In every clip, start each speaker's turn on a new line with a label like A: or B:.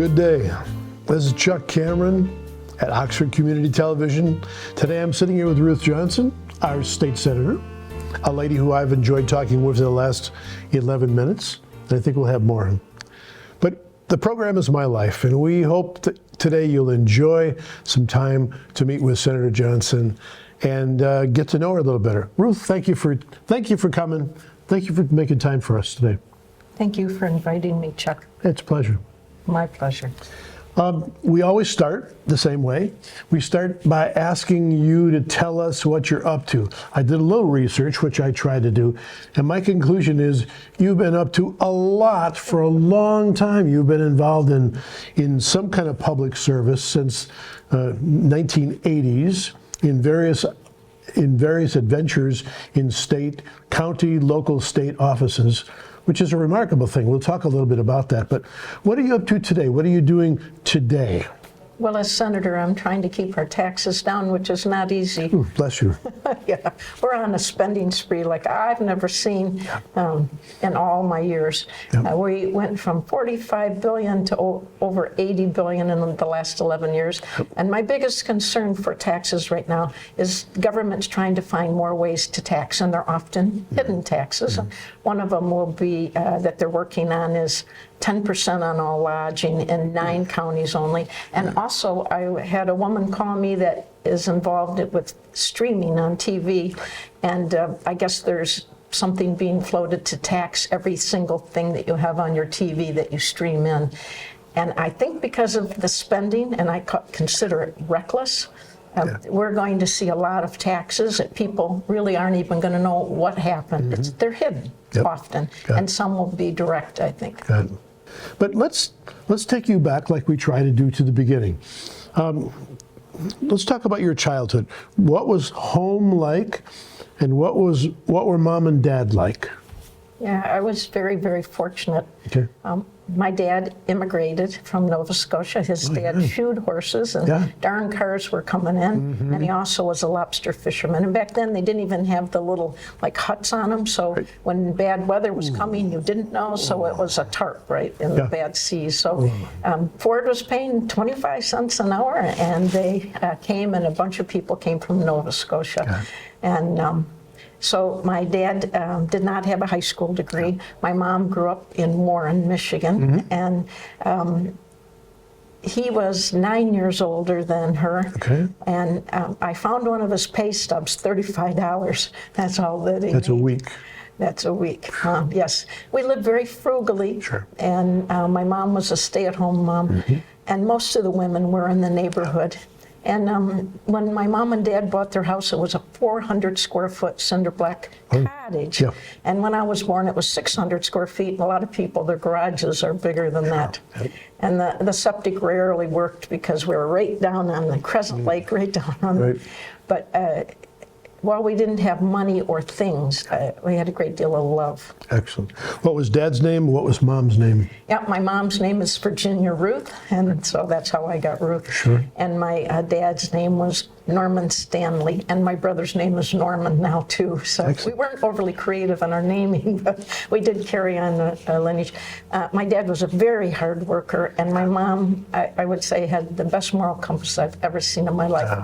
A: Good day. This is Chuck Cameron at Oxford Community Television. Today I'm sitting here with Ruth Johnson, our state senator, a lady who I've enjoyed talking with for the last 11 minutes, and I think we'll have more. But the program is my life, and we hope that today you'll enjoy some time to meet with Senator Johnson and get to know her a little better. Ruth, thank you for coming. Thank you for making time for us today.
B: Thank you for inviting me, Chuck.
A: It's a pleasure.
B: My pleasure.
A: We always start the same way. We start by asking you to tell us what you're up to. I did a little research, which I tried to do, and my conclusion is you've been up to a lot for a long time. You've been involved in some kind of public service since 1980s in various adventures in state, county, local, state offices, which is a remarkable thing. We'll talk a little bit about that. But what are you up to today? What are you doing today?
B: Well, as senator, I'm trying to keep our taxes down, which is not easy.
A: Ooh, bless you.
B: Yeah, we're on a spending spree like I've never seen in all my years.
A: Yep.
B: We went from $45 billion to over $80 billion in the last 11 years. Yep. And my biggest concern for taxes right now is government's trying to find more ways to tax, and they're often hidden taxes. Mm-hmm. One of them will be that they're working on is 10% on all lodging in 9 counties only. And also, I had a woman call me that is involved with streaming on TV, and I guess there's something being floated to tax every single thing that you have on your TV that you stream in. And I think because of the spending, and I consider it reckless, we're going to see a lot of taxes that people really aren't even going to know what happened. Mm-hmm. They're hidden often, and some will be direct, I think.
A: Good. But let's take you back, like we try to do, to the beginning. Let's talk about your childhood. What was home like, and what were mom and dad like?
B: Yeah, I was very, very fortunate.
A: Okay.
B: My dad immigrated from Nova Scotia. His dad shoed horses, and darn cars were coming in. Mm-hmm. And he also was a lobster fisherman. And back then, they didn't even have the little huts on them. So when bad weather was coming, you didn't know. So it was a tarp, right, in the bad seas. So Ford was paying 25 cents an hour, and they came, and a bunch of people came from Nova Scotia. And so my dad did not have a high school degree. My mom grew up in Warren, Michigan, and he was 9 years older than her. Okay. And I found one of his pay stubs, $35. That's all that he made.
A: That's a week.
B: That's a week. Yes. We lived very frugally. Sure. And my mom was a stay-at-home mom, and most of the women were in the neighborhood. And when my mom and dad bought their house, it was a 400 square foot cinder block cottage. Yeah. And when I was born, it was 600 square feet. And a lot of people, their garages are bigger than that. And the septic rarely worked because we were right down on the Crescent Lake, right down on But while we didn't have money or things, we had a great deal of love.
A: Excellent. What was Dad's name? What was Mom's name?
B: Yeah, my mom's name is Virginia Ruth, and so that's how I got Ruth. Sure. And my dad's name was Norman Stanley, and my brother's name is Norman now too. So we weren't overly creative in our naming, but we did carry on the lineage. My dad was a very hard worker, and my mom, I would say, had the best moral compass I've ever seen in my life.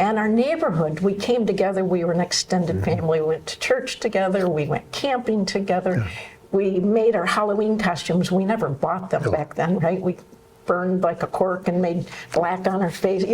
B: And our neighborhood, we came together, we were an extended family. We went to church together, we went camping together. We made our Halloween costumes. We never bought them back then, right? We burned like a cork and made black on our face,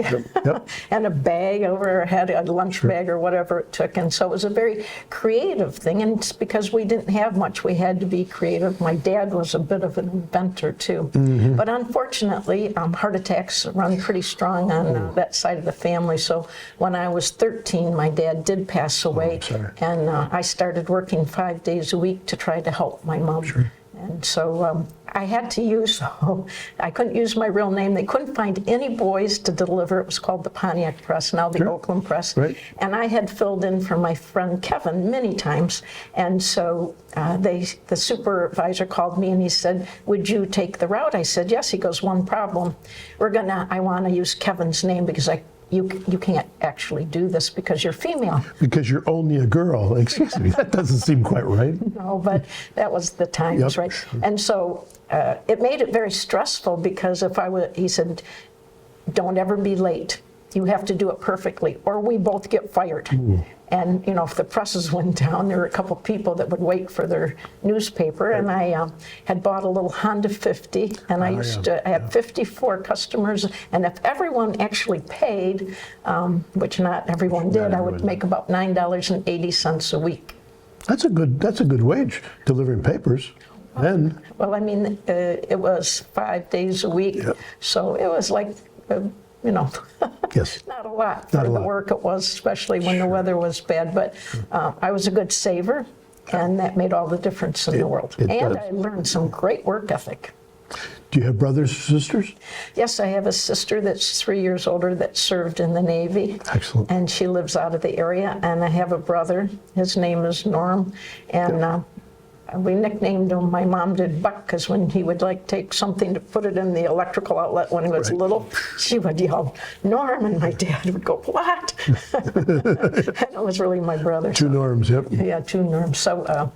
B: and a bag over our head, a lunch bag or whatever it took. And so it was a very creative thing, and it's because we didn't have much, we had to be creative. My dad was a bit of an inventor too. But unfortunately, heart attacks run pretty strong on that side of the family. So when I was 13, my dad did pass away, and I started working 5 days a week to try to help my mom. And so I had to use, I couldn't use my real name. They couldn't find any boys to deliver. It was called the Pontiac Press, now the Oakland Press. And I had filled in for my friend Kevin many times. And so the supervisor called me and he said, would you take the route? I said, yes. He goes, one problem. I want to use Kevin's name because I you can't actually do this because you're female.
A: Because you're only a girl. Excuse me, that doesn't seem quite right.
B: No, but that was the times,
A: Yep.
B: right? And so it made it very stressful because he said, don't ever be late. You have to do it perfectly or we both get fired. And, you know, if the presses went down, there were a couple people that would wait for their newspaper. And I had bought a little Honda 50, and I had 54 customers. And if everyone actually paid, which not everyone did, I would make about $9.80 a week.
A: That's a good wage, delivering papers. Then,
B: Well, I mean, it was 5 days a week.
A: Yep.
B: So it was like, you know,
A: yes.
B: not a lot
A: Not
B: for
A: a
B: the
A: lot.
B: work it was, especially when the weather was bad. But I was a good saver, and that made all the difference in the world.
A: it
B: And
A: does.
B: I learned some great work ethic.
A: Do you have brothers or sisters?
B: Yes, I have a sister that's 3 years older that served in the Navy.
A: Excellent.
B: And she lives out of the area. And I have a brother. His name is Norm. And we nicknamed him, my mom did, Buck, because when he would like take something to put it in the electrical outlet when he was
A: Right.
B: little, she would yell, Norm, and my dad would go, what? And it was really my brother.
A: Two Norms, yep.
B: Yeah, two Norms. So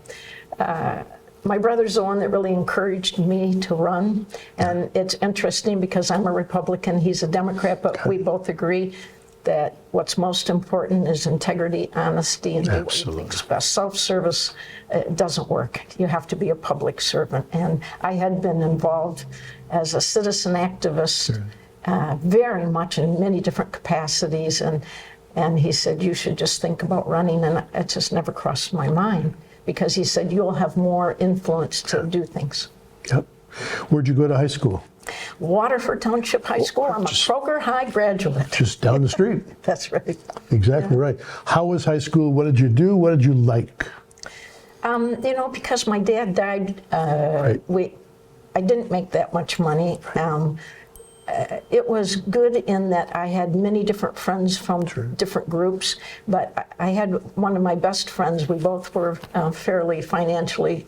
B: my brother's the one that really encouraged me to run. And it's interesting because I'm a Republican, he's a Democrat, but we both agree that what's most important is integrity, honesty, and do what you
A: Absolutely.
B: think's best. Self-service doesn't work. You have to be a public servant. And I had been involved as a citizen activist very much in many different capacities. And he said, you should just think about running. And it just never crossed my mind because he said, you'll have more influence to do things.
A: Yep. Where'd you go to high school?
B: Waterford Township High School. I'm a Kroger High graduate.
A: Just down the street.
B: That's right.
A: Exactly right. How was high school? What did you do? What did you like?
B: You know, because my dad died,
A: Right.
B: I didn't make that much money. It was good in that I had many different friends from different groups, but I had one of my best friends. We both were fairly financially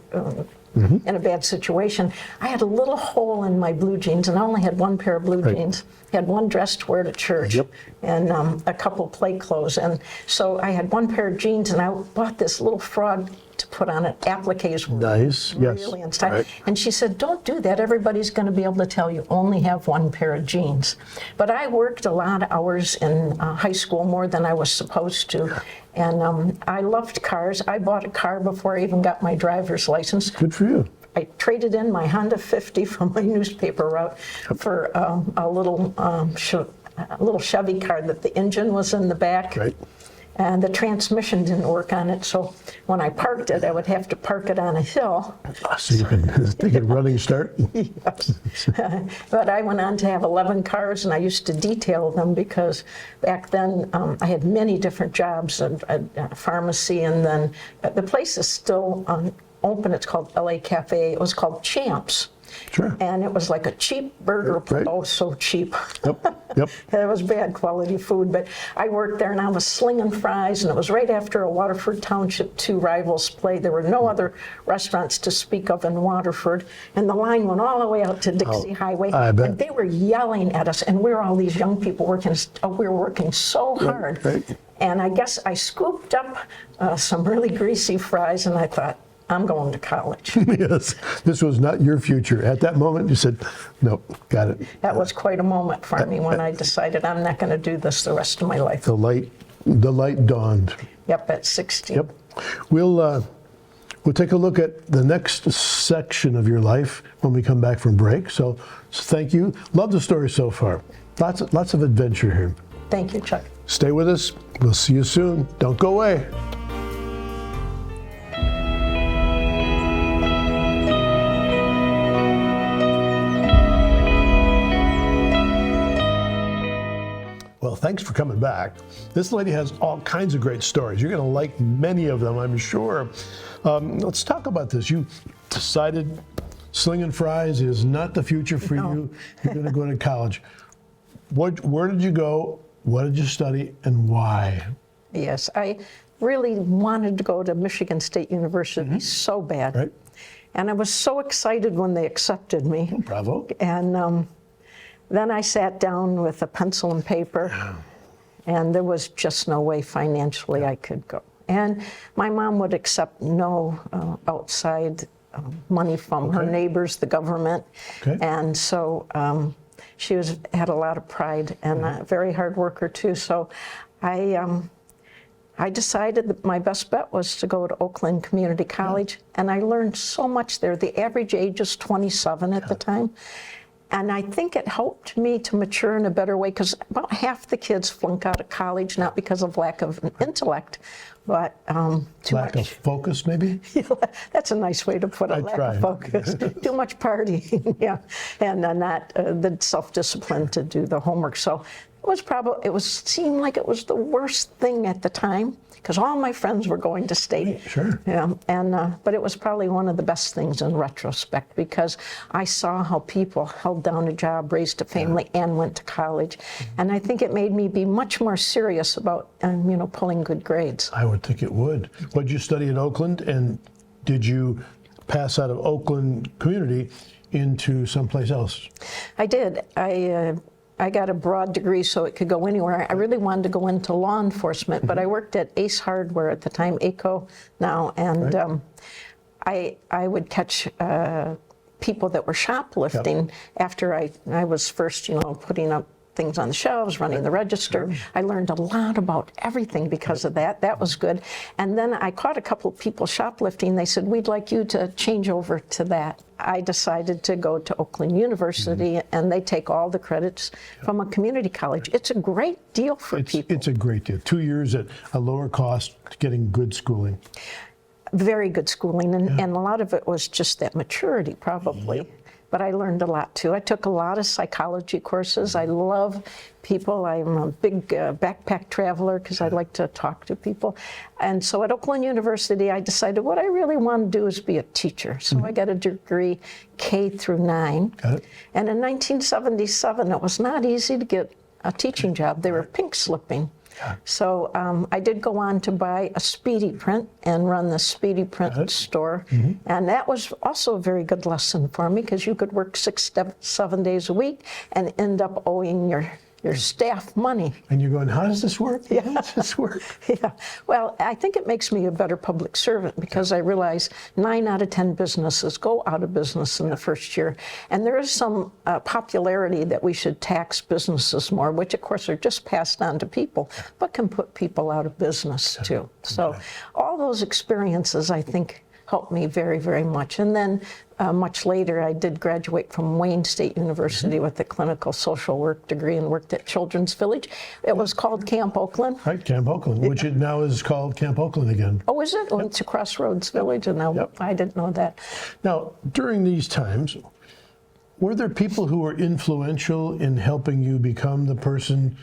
B: in a bad situation. I had a little hole in my blue jeans, and I only had one pair of blue jeans. I had one dress to wear to church,
A: Yep.
B: and a couple play clothes. And so I had one pair of jeans, and I bought this little frog to put on it. Appliques were
A: Nice, yes.
B: really in style.
A: Right.
B: And she said, don't do that. Everybody's going to be able to tell you only have one pair of jeans. But I worked a lot of hours in high school, more than I was supposed to. And I loved cars. I bought a car before I even got my driver's license.
A: Good for you.
B: I traded in my Honda 50 from my newspaper route for a little Chevy car that the engine was in the back.
A: Right.
B: And the transmission didn't work on it, so when I parked it, I would have to park it on a hill.
A: So you can take a running start.
B: Yes. But I went on to have 11 cars, and I used to detail them because back then I had many different jobs, a pharmacy, and then the place is still open. It's called LA Cafe. It was called Champs.
A: Sure.
B: And it was like a cheap burger,
A: Right.
B: oh, so cheap.
A: Yep.
B: It was bad quality food, but I worked there and I was slinging fries, and it was right after a Waterford Township 2 rivals played. There were no other restaurants to speak of in Waterford, and the line went all the way out to Dixie Highway.
A: I bet.
B: And they were yelling at us, and we were all these young people working, we were working so hard.
A: right.
B: And I guess I scooped up some really greasy fries, and I thought, I'm going to college.
A: Yes. This was not your future. At that moment, you said, nope, got it.
B: That was quite a moment for me when I decided I'm not going to do this the rest of my life.
A: The light dawned.
B: Yep, at 16.
A: Yep. We'll take a look at the next section of your life when we come back from break. So thank you. Love the story so far. Lots of adventure here.
B: Thank you, Chuck.
A: Stay with us. We'll see you soon. Don't go away. Well, thanks for coming back. This lady has all kinds of great stories. You're going to like many of them, I'm sure. Let's talk about this. You decided slinging fries is not the future for you. You're going to go to college. Where did you go? What did you study, and why?
B: Yes, I really wanted to go to Michigan State University so bad.
A: Right.
B: And I was so excited when they accepted me.
A: Bravo.
B: And then I sat down with a pencil and paper, And there was just no way financially I could go. And my mom would accept no outside money from her neighbors, the government.
A: Okay.
B: And so she had a lot of pride and a very hard worker too. So I decided that my best bet was to go to Oakland Community College, and I learned so much there. The average age is 27 at the time. And I think it helped me to mature in a better way, because about half the kids flunk out of college, not because of lack of intellect, but too
A: Lack of focus, maybe?
B: That's a nice way to put it, lack of focus. Too much partying, yeah, and not the self-discipline to do the homework. So it seemed like it was the worst thing at the time, because all my friends were going to state.
A: Sure.
B: Yeah, but it was probably one of the best things in retrospect, because I saw how people held down a job, raised a family, and went to college, and I think it made me be much more serious about, pulling good grades.
A: I would think it would. What did you study at Oakland, and did you pass out of Oakland Community into someplace else?
B: I did. I got a broad degree so it could go anywhere. I really wanted to go into law enforcement, but I worked at Ace Hardware at the time, ACO now, and I would catch people that were shoplifting after I was first, putting up things on the shelves, running the register. I learned a lot about everything because of that. That was good. And then I caught a couple of people shoplifting. They said, we'd like you to change over to that. I decided to go to Oakland University, and they take all the credits from a community college. It's a great deal for people.
A: It's a great deal. 2 years at a lower cost, getting good schooling.
B: Very good schooling, and a lot of it was just that maturity, probably. But I learned a lot too. I took a lot of psychology courses. I love people. I'm a big backpack traveler because I like to talk to people. And so at Oakland University, I decided what I really want to do is be a teacher. So I got a degree K through 9.
A: Got it.
B: And in 1977, it was not easy to get a teaching job. They were pink slipping. So I did go on to buy a Speedy Print and run the Speedy Print store. And that was also a very good lesson for me, because you could work 6, 7 days a week and end up owing your staff money.
A: And you're going, how does this work?
B: Yeah.
A: How does this work?
B: Yeah. Well, I think it makes me a better public servant, because I realize 9 out of 10 businesses go out of business in the first year. And there is some popularity that we should tax businesses more, which of course are just passed on to people, but can put people out of business too. So all those experiences, I think, helped me very, very much. And then much later, I did graduate from Wayne State University with a clinical social work degree and worked at Children's Village. It was called Camp Oakland.
A: Right, Camp Oakland, which it now is called Camp Oakland again.
B: Oh, is it? Well, it's a Crossroads Village, and now I didn't know that.
A: Now, during these times, were there people who were influential in helping you become the person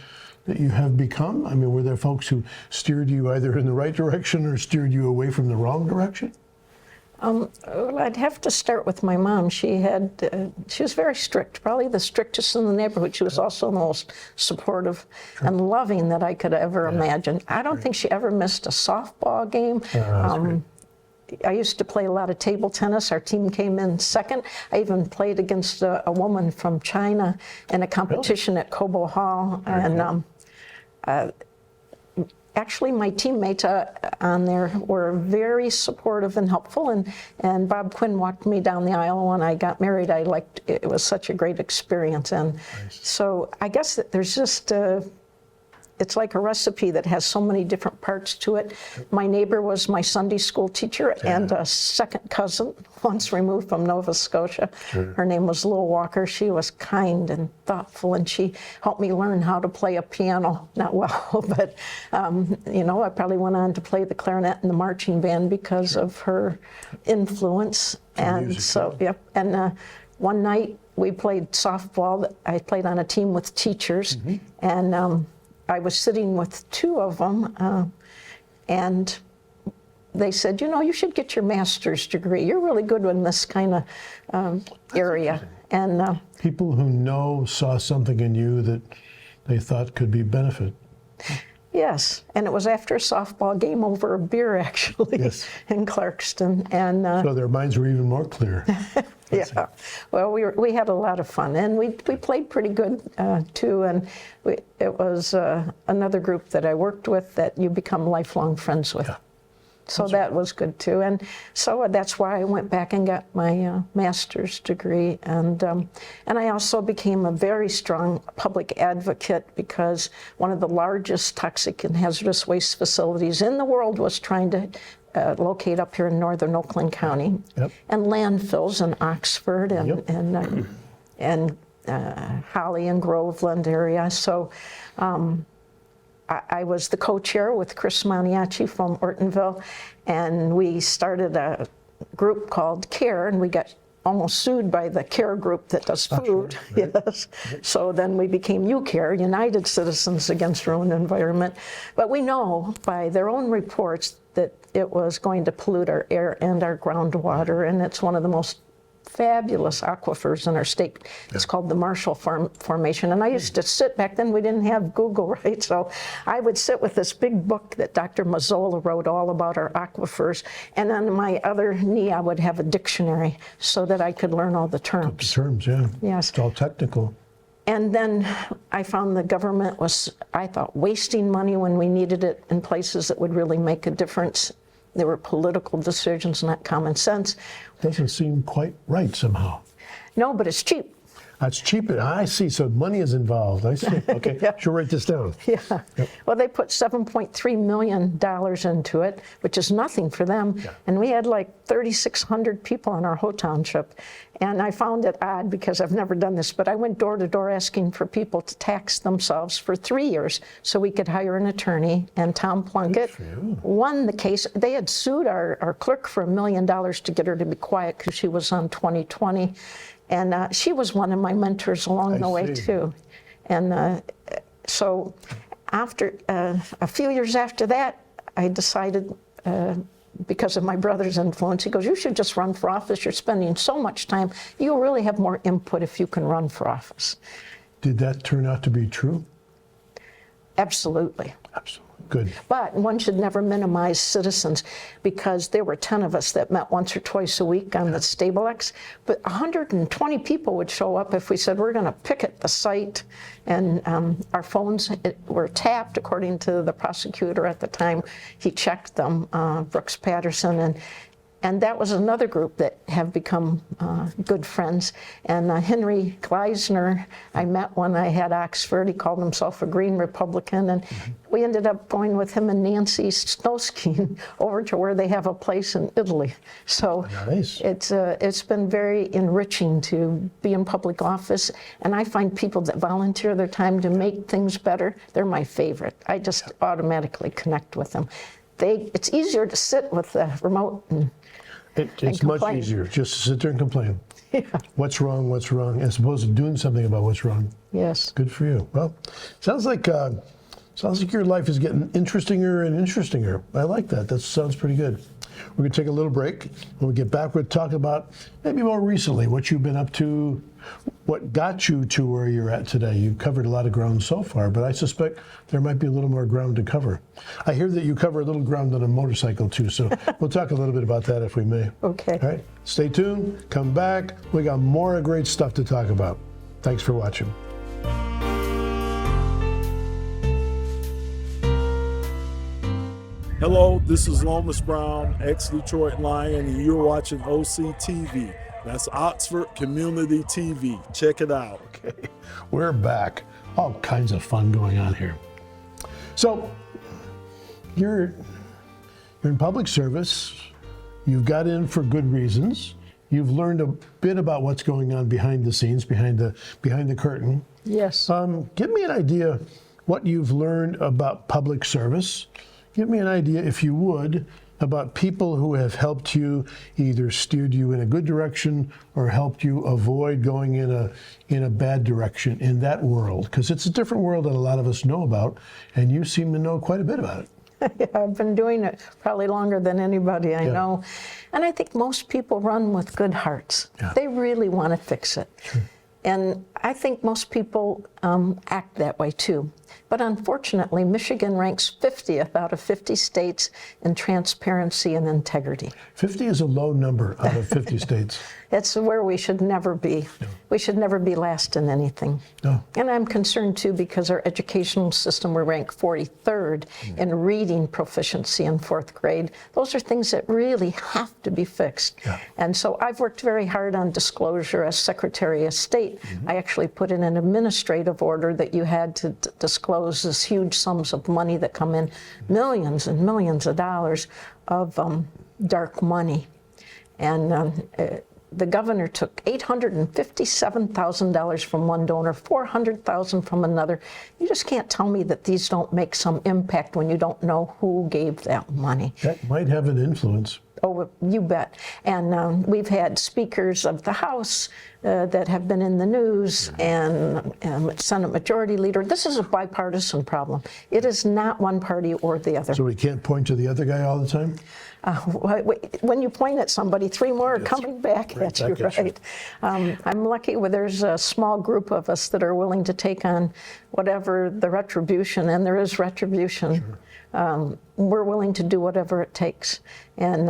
A: that you have become? I mean, were there folks who steered you either in the right direction or steered you away from the wrong direction?
B: Well, I'd have to start with my mom. She was very strict, probably the strictest in the neighborhood. She was also the most supportive and loving that I could ever imagine. I don't think she ever missed a softball game. I used to play a lot of table tennis. Our team came in second. I even played against a woman from China in a competition at Cobo Hall. Actually, my teammates on there were very supportive and helpful, and Bob Quinn walked me down the aisle when I got married. It was such a great experience, and so I guess that there's just it's like a recipe that has so many different parts to it. My neighbor was my Sunday school teacher and a second cousin, once removed from Nova Scotia. Her name was Lil Walker. She was kind and thoughtful, and she helped me learn how to play a piano. Not well, but I probably went on to play the clarinet and the marching band because of her influence. And so, and one night we played softball. I played on a team with teachers, and I was sitting with 2 of them, and they said, you should get your master's degree. You're really good in this kind of area. And
A: people who saw something in you that they thought could be benefit.
B: Yes, and it was after a softball game over a beer, actually, in Clarkston. And
A: so their minds were even more clear.
B: Yeah. Well, we had a lot of fun, and we played pretty good too. And it was another group that I worked with that you become lifelong friends with.
A: Yeah.
B: So that was good too, and so that's why I went back and got my master's degree, and I also became a very strong public advocate because one of the largest toxic and hazardous waste facilities in the world was trying to locate up here in northern Oakland County,
A: Yep.
B: and landfills in Oxford and
A: Yep.
B: and Holly and Groveland area. So. I was the co-chair with Chris Maniaci from Ortonville, and we started a group called CARE, and we got almost sued by the CARE group that does food.
A: Right.
B: Yes. So then we became UCARE, United Citizens Against Ruined Environment. But we know by their own reports that it was going to pollute our air and our groundwater, and it's one of the most fabulous aquifers in our state. It's called the Marshall Formation. And I used to sit, back then we didn't have Google, right? So I would sit with this big book that Dr. Mazzola wrote all about our aquifers. And on my other knee, I would have a dictionary so that I could learn all the terms.
A: Terms, yeah.
B: Yes.
A: It's all technical.
B: And then I found the government was, I thought, wasting money when we needed it in places that would really make a difference. There were political decisions, not common sense.
A: Doesn't seem quite right somehow.
B: No, but it's cheap.
A: That's cheap. I see. So money is involved. I see. Okay.
B: Yeah.
A: Should write this down.
B: Yeah.
A: Yep.
B: Well, they put $7.3 million into it, which is nothing for them.
A: Yeah.
B: And we had like 3,600 people in our whole township. And I found it odd because I've never done this, but I went door to door asking for people to tax themselves for 3 years so we could hire an attorney. And Tom Plunkett won the case. They had sued our clerk for $1 million to get her to be quiet because she was on 2020. And she was one of my mentors along the way too. And so after a few years after that, I decided, because of my brother's influence, he goes, you should just run for office. You're spending so much time. You'll really have more input if you can run for office.
A: Did that turn out to be true?
B: Absolutely.
A: Absolutely. Good.
B: But one should never minimize citizens because there were 10 of us that met once or twice a week on the StableX. But 120 people would show up if we said we're going to picket the site. And our phones were tapped, according to the prosecutor at the time. He checked them, Brooks Patterson. And that was another group that have become good friends. And Henry Gleisner, I met when I had Oxford. He called himself a Green Republican. And we ended up going with him and Nancy snow skiing over to where they have a place in Italy. So
A: nice.
B: It's been very enriching to be in public office. And I find people that volunteer their time to make things better, they're my favorite. I just automatically connect with them. It's easier to sit with the remote and
A: It's much easier just to sit there and complain. Yeah. What's wrong, as opposed to doing something about what's wrong.
B: Yes.
A: Good for you. Well, sounds like your life is getting interestinger and interestinger. I like that. That sounds pretty good. We're going to take a little break. When we get back, we'll talk about maybe more recently what you've been up to, what got you to where you're at today. You've covered a lot of ground so far, but I suspect there might be a little more ground to cover. I hear that you cover a little ground on a motorcycle too, so we'll talk a little bit about that if we may.
B: Okay.
A: All right. Stay tuned. Come back. We got more great stuff to talk about. Thanks for watching.
C: Hello, this is Lomas Brown, ex-Detroit Lion, and you're watching OCTV. That's Oxford Community TV. Check it out.
A: Okay, we're back. All kinds of fun going on here. So, you're in public service. You've got in for good reasons. You've learned a bit about what's going on behind the scenes, behind the curtain.
B: Yes.
A: Give me an idea what you've learned about public service. Give me an idea, if you would, about people who have helped you, either steered you in a good direction or helped you avoid going in a bad direction in that world, because it's a different world that a lot of us know about, and you seem to know quite a bit about it.
B: Yeah, I've been doing it probably longer than anybody I know. And I think most people run with good hearts.
A: Yeah.
B: They really want to fix it.
A: Sure.
B: And I think most people act that way too. But unfortunately, Michigan ranks 50th out of 50 states in transparency and integrity.
A: 50 is a low number out of 50 states.
B: It's where we should never be. No. We should never be last in anything.
A: No.
B: And I'm concerned too because our educational system, we're ranked 43rd in reading proficiency in 4th grade. Those are things that really have to be fixed.
A: Yeah.
B: And so I've worked very hard on disclosure as Secretary of State. I actually put in an administrative order that you had to disclose this huge sums of money that come in, millions and millions of dollars of dark money. And the governor took $857,000 from one donor, $400,000 from another. You just can't tell me that these don't make some impact when you don't know who gave that money.
A: That might have an influence.
B: Oh, you bet. And we've had speakers of the House that have been in the news, and Senate Majority Leader. This is a bipartisan problem. It is not one party or the other.
A: So we can't point to the other guy all the time?
B: When you point at somebody, 3 more are coming back at you, right? I'm lucky there's a small group of us that are willing to take on whatever the retribution, and there is retribution. Sure. We're willing to do whatever it takes. And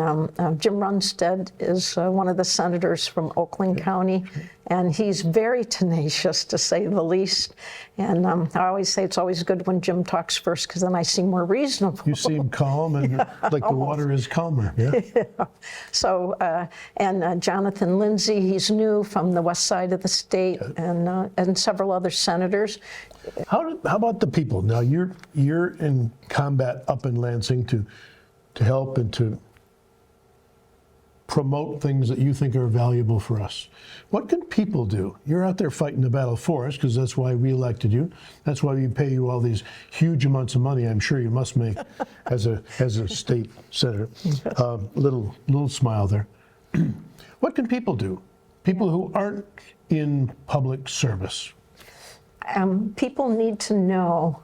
B: Jim Runstead is one of the senators from Oakland County, and he's very tenacious, to say the least. And I always say it's always good when Jim talks first, because then I seem more reasonable.
A: You seem calm, and like the water is calmer. Yeah.
B: Yeah. So, and Jonathan Lindsay, he's new from the west side of the state, and several other senators.
A: How about the people? Now you're in combat up in Lansing to help and to promote things that you think are valuable for us. What can people do? You're out there fighting the battle for us, because that's why we elected you. That's why we pay you all these huge amounts of money. I'm sure you must make as a state senator. Little smile there. What can people do? People who aren't in public service.
B: People need to know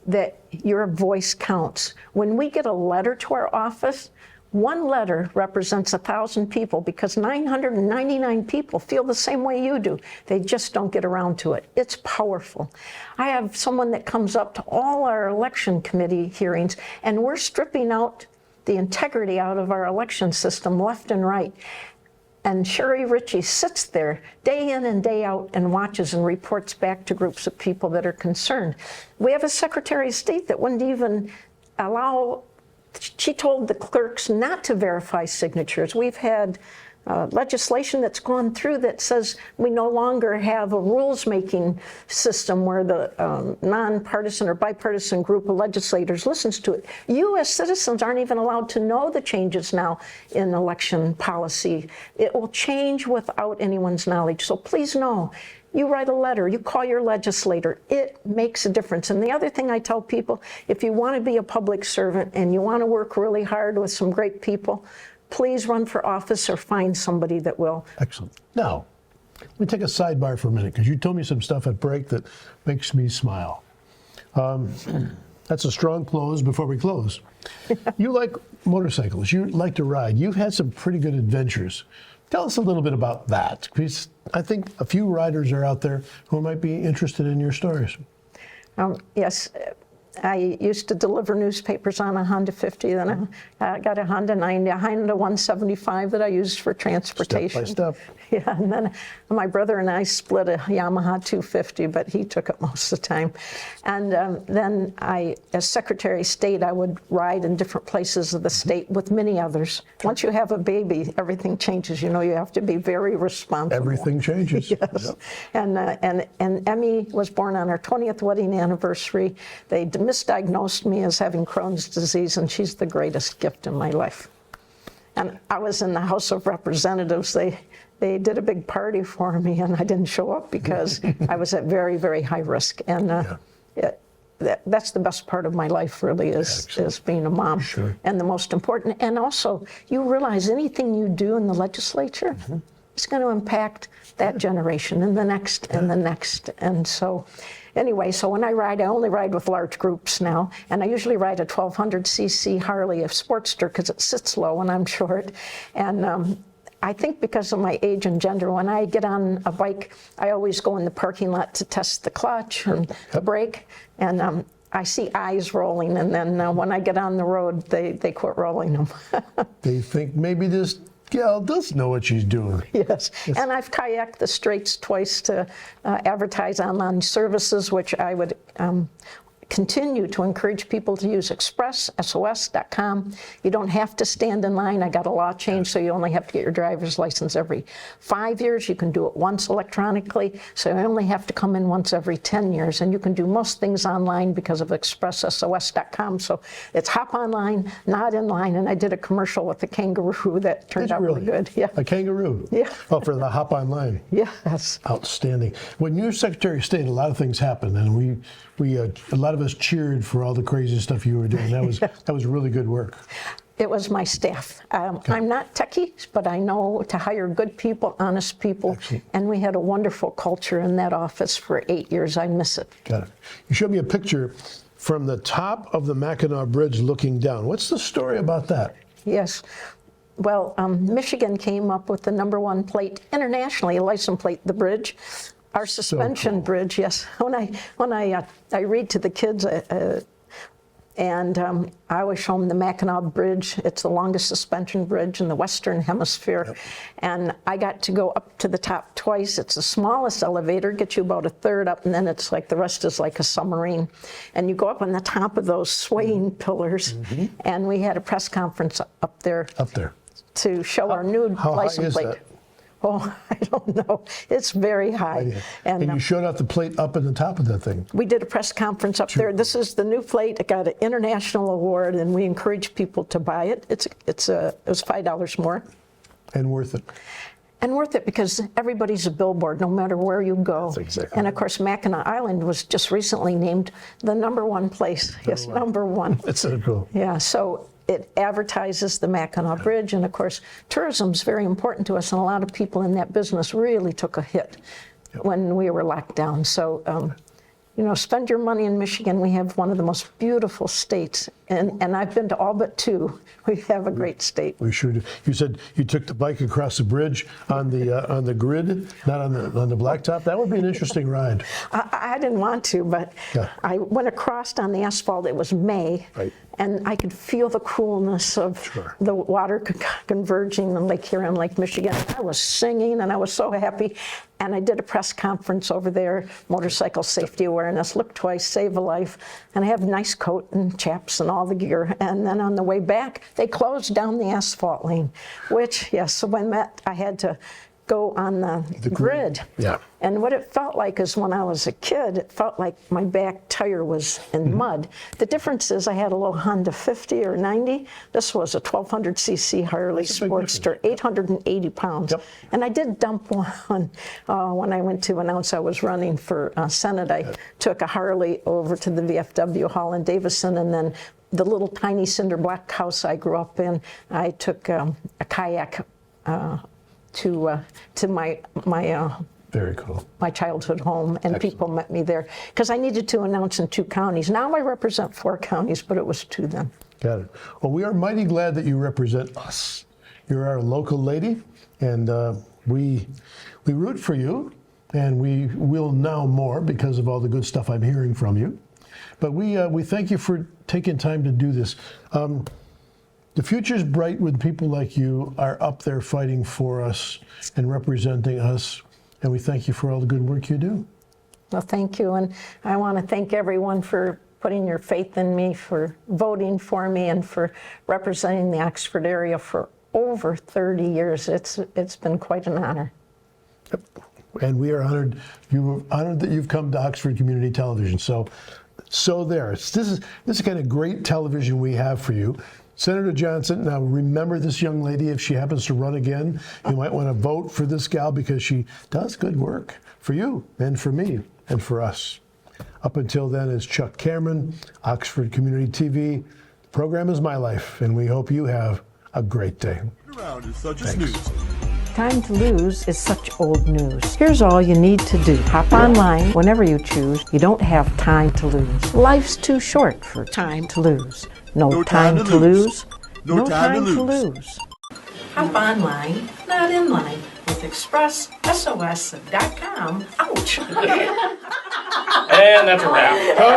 B: that your voice counts. When we get a letter to our office, one letter represents 1,000 people, because 999 people feel the same way you do. They just don't get around to it. It's powerful. I have someone that comes up to all our election committee hearings, and we're stripping out the integrity out of our election system left and right. And Sherry Ritchie sits there day in and day out and watches and reports back to groups of people that are concerned. We have a Secretary of State that wouldn't even allow, she told the clerks not to verify signatures. We've had legislation that's gone through that says we no longer have a rules-making system where the nonpartisan or bipartisan group of legislators listens to it. You as citizens aren't even allowed to know the changes now in election policy. It will change without anyone's knowledge. So please know, you write a letter, you call your legislator, it makes a difference. And the other thing I tell people, if you want to be a public servant and you want to work really hard with some great people, please run for office or find somebody that will.
A: Excellent. Now, let me take a sidebar for a minute, because you told me some stuff at break that makes me smile. That's a strong close before we close. You like motorcycles. You like to ride. You've had some pretty good adventures. Tell us a little bit about that, because I think a few riders are out there who might be interested in your stories.
B: Yes. I used to deliver newspapers on a Honda 50, then I got a Honda 90, a Honda 175 that I used for transportation.
A: Step by step.
B: Yeah, and then my brother and I split a Yamaha 250, but he took it most of the time. And then as Secretary of State, I would ride in different places of the state with many others. Once you have a baby, everything changes. You know, you have to be very responsible.
A: Everything changes.
B: Yes.
A: Yep.
B: And Emmy was born on our 20th wedding anniversary. They misdiagnosed me as having Crohn's disease, and she's the greatest gift in my life. And I was in the House of Representatives. They did a big party for me, and I didn't show up because I was at very, very high risk. And that's the best part of my life, really, is being a mom.
A: Sure.
B: And the most important. And also, you realize anything you do in the legislature is going to impact that generation and the next and the next. And so, anyway, so when I ride, I only ride with large groups now, and I usually ride a 1200cc Harley, a Sportster, because it sits low and I'm short. And I think because of my age and gender, when I get on a bike, I always go in the parking lot to test the clutch and the brake, and I see eyes rolling, and then when I get on the road, they quit rolling them.
A: They think maybe this gal does know what she's doing.
B: Yes, and I've kayaked the Straits twice to advertise online services, which I would continue to encourage people to use expressos.com. You don't have to stand in line. I got a law change, so you only have to get your driver's license every 5 years. You can do it once electronically, so you only have to come in once every 10 years. And you can do most things online because of expressos.com. So it's hop online, not in line. And I did a commercial with a kangaroo that turned out really good. Yeah.
A: A kangaroo?
B: Yeah.
A: Oh, for the hop online.
B: Yes.
A: Outstanding. When you're Secretary of State, a lot of things happened, and we a lot of us cheered for all the crazy stuff you were doing. That was really good work.
B: It was my staff. I'm not techie, but I know to hire good people, honest people.
A: Excellent.
B: And we had a wonderful culture in that office for 8 years. I miss it.
A: Got it. You showed me a picture from the top of the Mackinac Bridge looking down. What's the story about that?
B: Yes. Well, Michigan came up with the #1 plate internationally, a license plate, the bridge. Our suspension bridge, yes. When I read to the kids, and I always show them the Mackinac Bridge. It's the longest suspension bridge in the Western Hemisphere. Yep. And I got to go up to the top twice. It's the smallest elevator, gets you about a third up, and then it's like the rest is like a submarine. And you go up on the top of those swaying pillars, and we had a press conference up there. To show our new license plate.
A: That?
B: Oh, I don't know. It's very high.
A: And you showed off the plate up at the top of that thing.
B: We did a press conference up there. This is the new plate. It got an international award, and we encourage people to buy it. It was $5 more.
A: And worth it.
B: And worth it because everybody's a billboard, no matter where you go.
A: That's exactly
B: and of course, Mackinac Island was just recently named the #1 place. Yes, #1.
A: That's so cool.
B: Yeah, so it advertises the Mackinac Bridge, and of course, tourism is very important to us, and a lot of people in that business really took a hit when we were locked down. So, spend your money in Michigan. We have one of the most beautiful states, and I've been to all but 2. We have a great state.
A: We sure do. You said you took the bike across the bridge on the grid, not on the blacktop. That would be an interesting ride.
B: I didn't want to, but I went across on the asphalt. It was May.
A: Right.
B: And I could feel the coolness of the water converging in Lake Huron, Lake Michigan. I was singing, and I was so happy. And I did a press conference over there, motorcycle safety awareness, look twice, save a life. And I have a nice coat and chaps and all the gear. And then on the way back, they closed down the asphalt lane, which, yes, so when I had to go on the grid.
A: Yeah.
B: And what it felt like is when I was a kid, it felt like my back tire was in mud. The difference is I had a little Honda 50 or 90. This was a 1200cc Harley Sportster, 880 pounds. Yep. And I did dump one when I went to announce I was running for Senate. I took a Harley over to the VFW Hall in Davison, and then the little tiny cinder block house I grew up in, I took a kayak to my
A: very cool.
B: My childhood home, and people met me there because I needed to announce in 2 counties. Now I represent 4 counties, but it was 2 then.
A: Got it. Well, we are mighty glad that you represent us. You're our local lady, and we root for you, and we will now more because of all the good stuff I'm hearing from you. But we thank you for taking time to do this. The future's bright when people like you are up there fighting for us and representing us, and we thank you for all the good work you do.
B: Well, thank you, and I want to thank everyone for putting your faith in me, for voting for me, and for representing the Oxford area for over 30 years. It's been quite an honor.
A: Yep. And we are honored. We're honored that you've come to Oxford Community Television. So there. This is the kind of great television we have for you. Senator Johnson, now remember this young lady, if she happens to run again, you might want to vote for this gal because she does good work for you and for me and for us. Up until then, it's Chuck Cameron, Oxford Community TV. The program is My Life, and we hope you have a great day.
B: Time to lose is such old news. Here's all you need to do. Hop online whenever you choose. You don't have time to lose. Life's too short for time to lose. No time to lose. No time to lose. Hop online, not in line, with ExpressSOS.com. Ouch!
D: And that's a wrap.